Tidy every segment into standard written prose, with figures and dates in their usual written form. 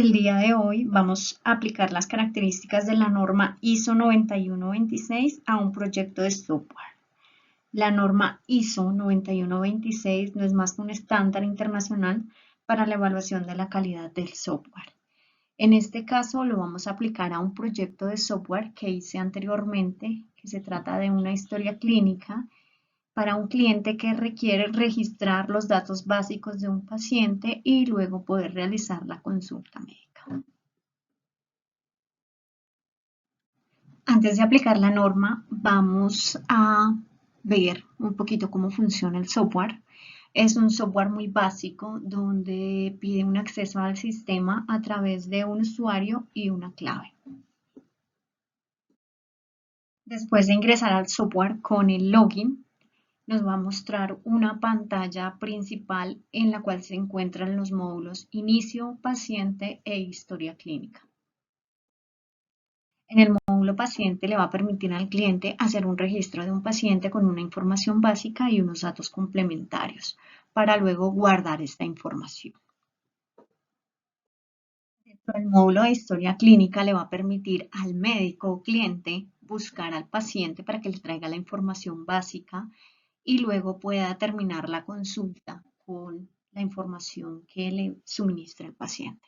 El día de hoy vamos a aplicar las características de la norma ISO 9126 a un proyecto de software. La norma ISO 9126 no es más que un estándar internacional para la evaluación de la calidad del software. En este caso lo vamos a aplicar a un proyecto de software que hice anteriormente, que se trata de una historia clínica para un cliente que requiere registrar los datos básicos de un paciente y luego poder realizar la consulta médica. Antes de aplicar la norma, vamos a ver un poquito cómo funciona el software. Es un software muy básico donde pide un acceso al sistema a través de un usuario y una clave. Después de ingresar al software con el login, nos va a mostrar una pantalla principal en la cual se encuentran los módulos Inicio, Paciente e Historia Clínica. En el módulo Paciente le va a permitir al cliente hacer un registro de un paciente con una información básica y unos datos complementarios para luego guardar esta información. Dentro del módulo de Historia Clínica le va a permitir al médico o cliente buscar al paciente para que le traiga la información básica y luego pueda terminar la consulta con la información que le suministra el paciente.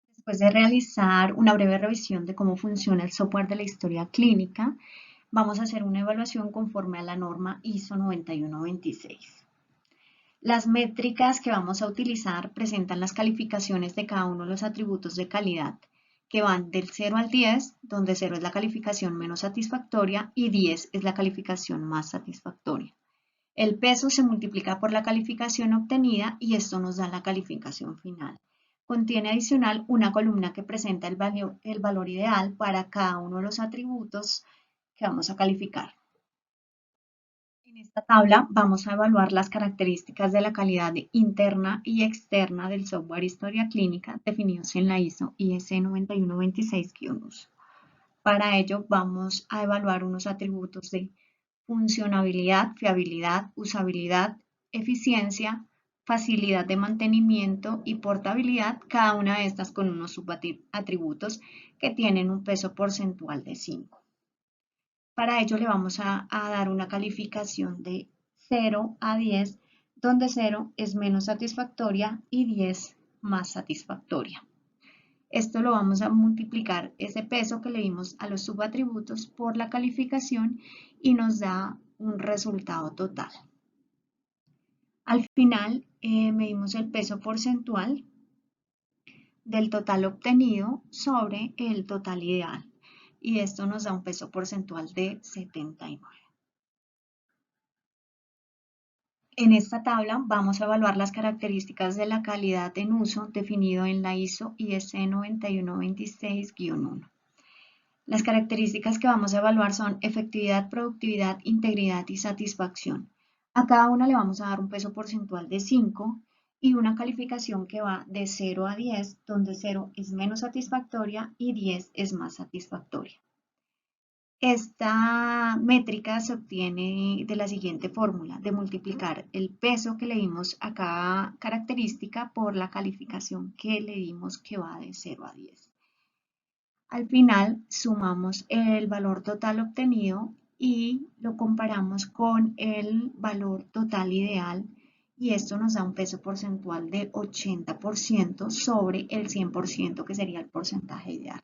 Después de realizar una breve revisión de cómo funciona el software de la historia clínica, vamos a hacer una evaluación conforme a la norma ISO 9126. Las métricas que vamos a utilizar presentan las calificaciones de cada uno de los atributos de calidad, que van del 0 al 10, donde 0 es la calificación menos satisfactoria y 10 es la calificación más satisfactoria. El peso se multiplica por la calificación obtenida y esto nos da la calificación final. Contiene adicional una columna que presenta el valor ideal para cada uno de los atributos que vamos a calificar. En esta tabla vamos a evaluar las características de la calidad interna y externa del software Historia Clínica definidos en la ISO IS 9126-1. Para ello vamos a evaluar unos atributos de funcionabilidad, fiabilidad, usabilidad, eficiencia, facilidad de mantenimiento y portabilidad, cada una de estas con unos subatributos que tienen un peso porcentual de 5. Para ello le vamos a dar una calificación de 0 a 10, donde 0 es menos satisfactoria y 10 más satisfactoria. Esto lo vamos a multiplicar ese peso que le dimos a los subatributos por la calificación y nos da un resultado total. Al final medimos el peso porcentual del total obtenido sobre el total ideal y esto nos da un peso porcentual de 79. En esta tabla vamos a evaluar las características de la calidad en uso definido en la ISO IS 9126-1. Las características que vamos a evaluar son efectividad, productividad, integridad y satisfacción. A cada una le vamos a dar un peso porcentual de 5 y una calificación que va de 0 a 10, donde 0 es menos satisfactoria y 10 es más satisfactoria. Esta métrica se obtiene de la siguiente fórmula, de multiplicar el peso que le dimos a cada característica por la calificación que le dimos que va de 0 a 10. Al final sumamos el valor total obtenido y lo comparamos con el valor total ideal y esto nos da un peso porcentual de 80% sobre el 100% que sería el porcentaje ideal.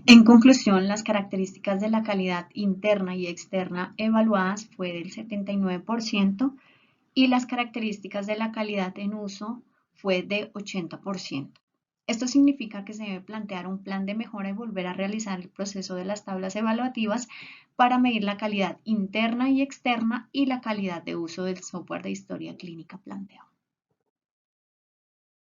En conclusión, las características de la calidad interna y externa evaluadas fue del 79% y las características de la calidad en uso fue de 80%. Esto significa que se debe plantear un plan de mejora y volver a realizar el proceso de las tablas evaluativas para medir la calidad interna y externa y la calidad de uso del software de historia clínica planteado.